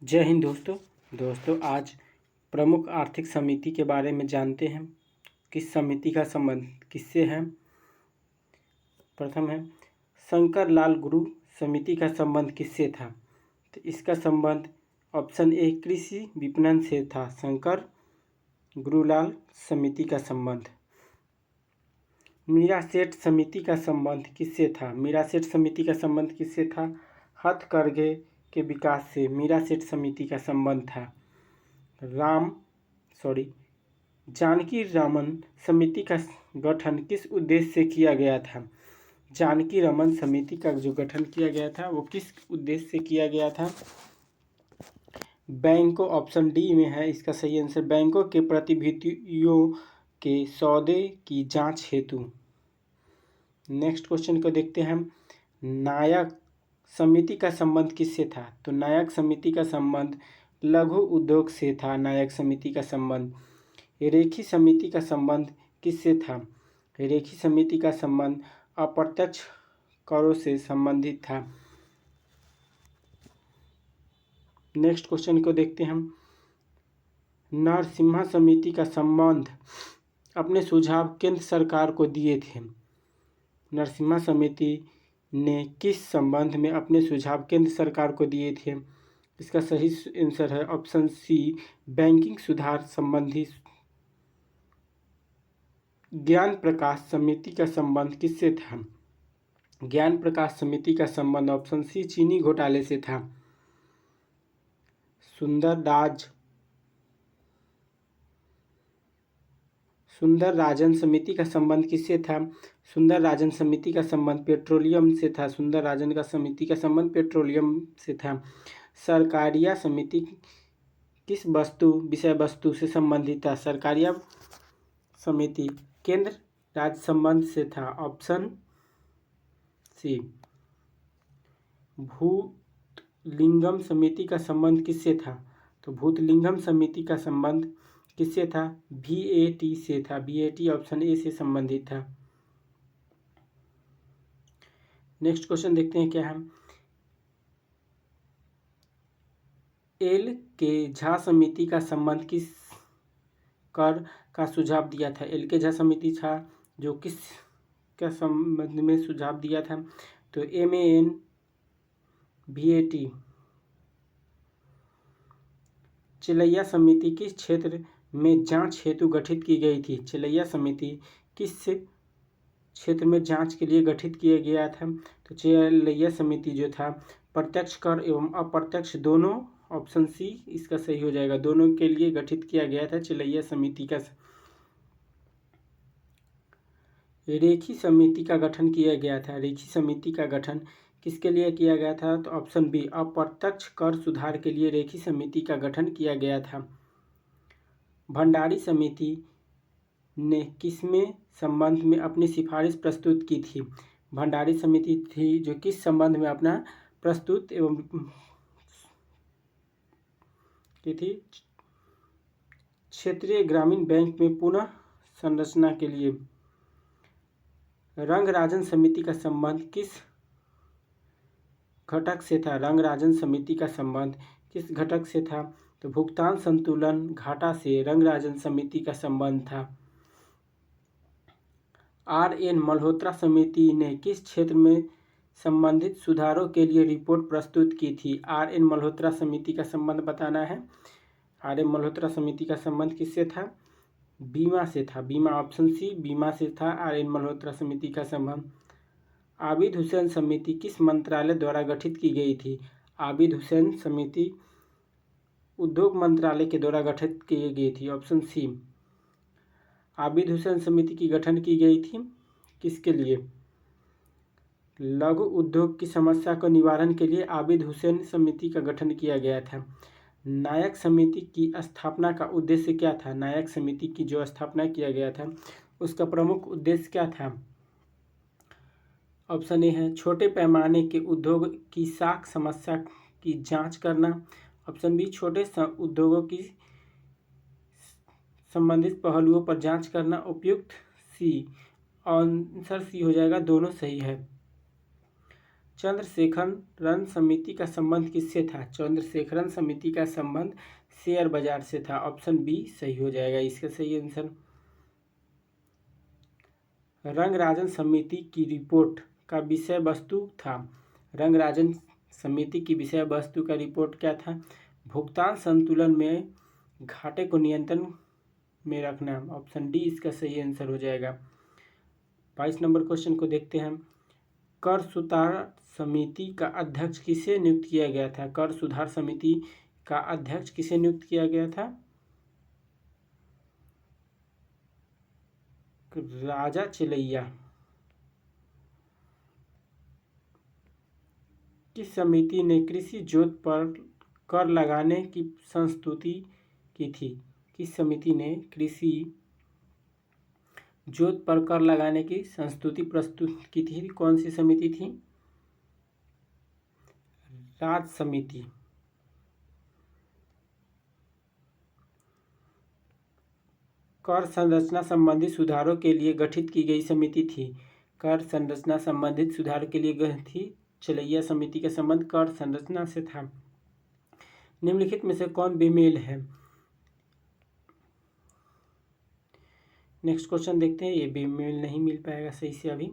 जय हिंद दोस्तों आज प्रमुख आर्थिक समिति के बारे में जानते हैं। किस समिति का संबंध किससे है? प्रथम है शंकर लाल गुरु समिति का संबंध किससे था? तो इसका संबंध ऑप्शन ए कृषि विपणन से था। शंकर गुरुलाल समिति का संबंध। मीरा सेठ समिति का संबंध किससे था? मीरा सेठ समिति का संबंध किससे था? हथकरघे के विकास से मीरा सेठ समिति का संबंध था। जानकी रमन समिति का गठन किस उद्देश्य से किया गया था? जानकी रमन समिति का जो गठन किया गया था वो किस उद्देश्य से किया गया था? बैंकों, ऑप्शन डी में है इसका सही आंसर, बैंकों के प्रतिभूतियों के सौदे की जांच हेतु। नेक्स्ट क्वेश्चन को देखते हैं। नायक समिति का संबंध किससे था? तो नायक समिति का संबंध लघु उद्योग से था। नायक समिति का संबंध। रेखी समिति का संबंध किससे था? रेखी समिति का संबंध अप्रत्यक्ष करों से संबंधित था। नेक्स्ट क्वेश्चन को देखते हैं। नरसिम्हा समिति का संबंध अपने सुझाव केंद्र सरकार को दिए थे। नरसिम्हा समिति ने किस संबंध में अपने सुझाव केंद्र सरकार को दिए थे? इसका सही आंसर है ऑप्शन सी, बैंकिंग सुधार संबंधी। ज्ञान प्रकाश समिति का संबंध किससे था? ज्ञान प्रकाश समिति का संबंध ऑप्शन सी, चीनी घोटाले से था। सुंदर राजन समिति का संबंध किससे था? सुंदर राजन समिति का संबंध पेट्रोलियम से था। सुंदर राजन का समिति का संबंध पेट्रोलियम से था। सरकारिया समिति किस विषय वस्तु से संबंधित था? सरकारिया समिति केंद्र राज्य संबंध से था। Option C. भूतलिंगम समिति का संबंध किससे था? तो भूतलिंगम समिति का संबंध किससे था? VAT से था। VAT ऑप्शन ए से संबंधित था। नेक्स्ट क्वेश्चन देखते हैं क्या है। एल के झा समिति का संबंध किस कर का सुझाव दिया था? एल के झा समिति था जो किस का संबंध में सुझाव दिया था? तो MAN VAT। चिलैया समिति किस क्षेत्र में जांच हेतु गठित की गई थी? चिलैया समिति किस क्षेत्र में जांच के लिए गठित किया गया था? तो चिलैया समिति जो था प्रत्यक्ष कर एवं अप्रत्यक्ष दोनों, ऑप्शन सी इसका सही हो जाएगा, दोनों के लिए गठित किया गया था चिलैया समिति का। रेखी समिति का गठन किया गया था। रेखी समिति का गठन किसके लिए किया गया था? तो ऑप्शन बी, अप्रत्यक्ष कर सुधार के लिए रेखी समिति का गठन किया गया था। भंडारी समिति ने किसमें संबंध में अपनी सिफारिश प्रस्तुत की थी? भंडारी समिति थी जो किस संबंध में अपना प्रस्तुत एवं की थी? क्षेत्रीय ग्रामीण बैंक में पुनः संरचना के लिए। रंगराजन समिति का संबंध किस घटक से था? रंगराजन समिति का संबंध किस घटक से था? तो भुगतान संतुलन घाटा से रंगराजन समिति का संबंध था। RN मल्होत्रा समिति ने किस क्षेत्र में संबंधित सुधारों के लिए रिपोर्ट प्रस्तुत की थी? RN मल्होत्रा समिति का संबंध बताना है। RN मल्होत्रा समिति का संबंध किससे था? बीमा से था। बीमा ऑप्शन सी, बीमा से था RN मल्होत्रा समिति का संबंध। आबिद हुसैन समिति किस मंत्रालय द्वारा गठित की गई थी? आबिद हुसैन समिति उद्योग मंत्रालय के द्वारा गठित की गई थी। Option C. आबिद हुसैन समिति की गठन की गई थी किसके लिए? लघु उद्योग की समस्या को निवारण के लिए आबिद हुसैन समिति का गठन किया गया था। नायक समिति की स्थापना का उद्देश्य क्या था? नायक समिति की जो स्थापना किया गया था उसका प्रमुख उद्देश्य क्या था? ऑप्शन ए है छोटे पैमाने के उद्योग की साख समस्या की जांच करना। ऑप्शन बी, छोटे उद्योगों की संबंधित पहलुओं पर जांच करना। उपयुक्त सी, आंसर सी हो जाएगा, दोनों सही है। चंद्रशेखरन समिति का संबंध किससे था? चंद्रशेखरन समिति का संबंध शेयर बाजार से था। ऑप्शन बी सही हो जाएगा इसका सही आंसर। रंगराजन समिति की रिपोर्ट का विषय वस्तु था। रंगराजन समिति की विषय वस्तु का रिपोर्ट क्या था? भुगतान संतुलन में घाटे को नियंत्रण में रखना। ऑप्शन डी इसका सही आंसर हो जाएगा। 22 नंबर क्वेश्चन को देखते हैं। कर सुधार समिति का अध्यक्ष किसे नियुक्त किया गया था? कर सुधार समिति का अध्यक्ष किसे नियुक्त किया गया था? राजा चिलैया। किस समिति ने कृषि जोत पर कर लगाने की संस्तुति की थी? किस समिति ने कृषि जोत पर कर लगाने की संस्तुति प्रस्तुत की थी? कौन सी समिति थी? राज समिति। कर संरचना संबंधी सुधारों के लिए गठित की गई समिति थी। कर संरचना संबंधित सुधार के लिए गठित थी। चिलैया समिति का संबंध कर संरचना से था। निम्नलिखित में से कौन बेमेल है? नेक्स्ट क्वेश्चन देखते हैं। ये बेमेल नहीं मिल पाएगा सही से अभी।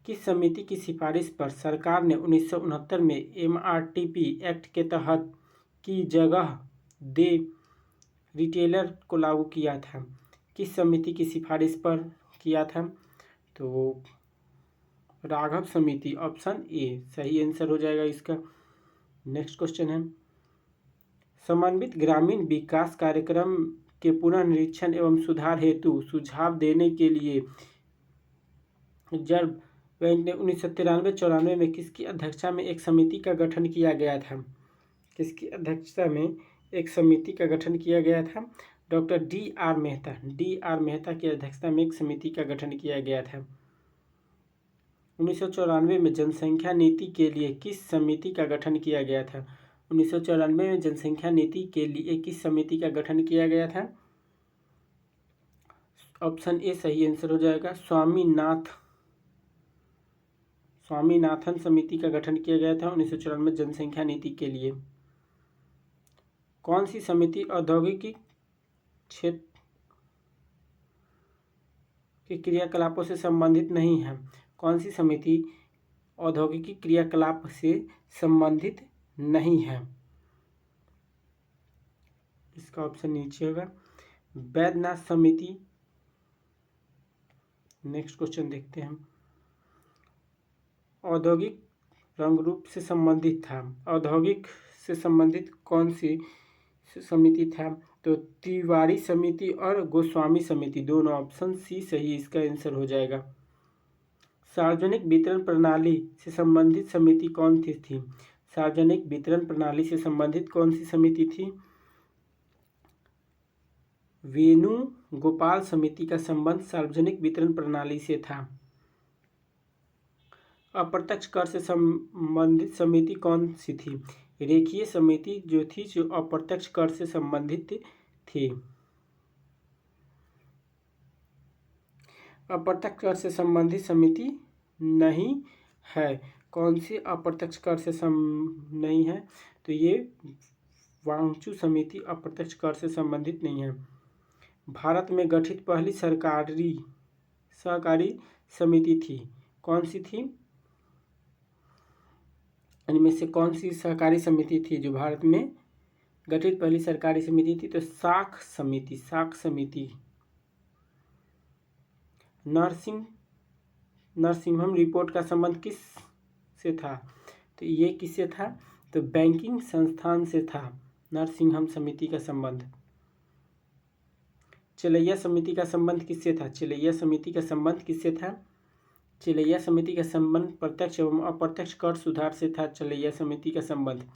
किस समिति की सिफारिश पर सरकार ने 1969 में एमआरटीपी एक्ट के तहत की जगह दे रिटेलर को लागू किया था? किस समिति की सिफारिश पर किया था? तो राघव समिति। ऑप्शन ए सही आंसर हो जाएगा इसका। नेक्स्ट क्वेश्चन है। समन्वित ग्रामीण विकास कार्यक्रम के पुनर्निरीक्षण एवं सुधार हेतु सुझाव देने के लिए रिजर्व बैंक ने 1993-94 में किसकी अध्यक्षता में एक समिति का गठन किया गया था? किसकी अध्यक्षता में एक समिति का गठन किया गया था? Doctor DR. Mehta. DR. Mehta की अध्यक्षता में एक समिति का गठन किया गया था। 1994 में जनसंख्या नीति के लिए किस समिति का गठन किया गया था? 1994 में जनसंख्या नीति के लिए किस समिति का गठन किया गया था? ऑप्शन ए सही आंसर हो जाएगा। स्वामीनाथन समिति का गठन किया गया था 1994 में जनसंख्या नीति के लिए। कौन सी समिति औद्योगिक क्षेत्र के क्रियाकलापों से संबंधित नहीं है? कौन सी समिति औद्योगिक क्रियाकलाप से संबंधित नहीं है? इसका ऑप्शन नीचे होगा। वैद्यनाथ समिति। नेक्स्ट क्वेश्चन देखते हैं। औद्योगिक रंग रूप से संबंधित था। औद्योगिक से संबंधित कौन सी समिति था? तो तिवारी समिति और गोस्वामी समिति दोनों। ऑप्शन सी सही इसका आंसर हो जाएगा। सार्वजनिक वितरण प्रणाली से संबंधित समिति कौन सी थी? सार्वजनिक वितरण प्रणाली से संबंधित कौन सी समिति थी? वेणुगोपाल समिति का संबंध सार्वजनिक वितरण प्रणाली से था। अप्रत्यक्ष कर से संबंधित समिति कौन सी थी? रेखीय समिति जो थी जो अप्रत्यक्ष कर से संबंधित थी। अप्रत्यक्ष कर से संबंधित समिति नहीं है। कौन सी अप्रत्यक्ष कर से नहीं है? तो ये वांगचू समिति अप्रत्यक्ष कर से संबंधित नहीं है। भारत में गठित पहली सहकारी समिति थी। कौन सी थी? इनमें से कौन सी सहकारी समिति थी जो भारत में गठित पहली सरकारी समिति थी? तो साख समिति। नरसिम्हम रिपोर्ट का संबंध किस से था? तो ये किससे था? तो बैंकिंग संस्थान से था नरसिम्हम समिति का संबंध। चिलैया समिति का संबंध किससे था? चिलैया समिति का संबंध किससे था? चिलैया समिति का संबंध प्रत्यक्ष एवं अप्रत्यक्ष कर सुधार से था। चिलैया समिति का संबंध।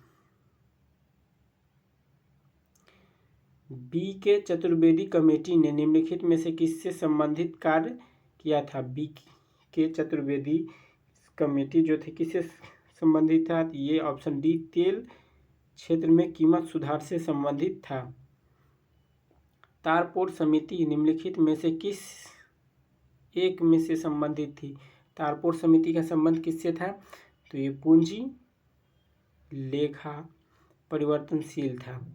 बी.के. चतुर्वेदी कमेटी ने निम्नलिखित में से किससे संबंधित कार्य किया था? बी.के. चतुर्वेदी कमेटी जो थी किससे संबंधित था? ये ऑप्शन डी तेल क्षेत्र में कीमत सुधार से संबंधित था। तारपोर समिति निम्नलिखित में से किस एक में से संबंधित थी? तारपोर समिति का संबंध किससे था? तो ये पूंजी लेखा परिवर्तनशील था।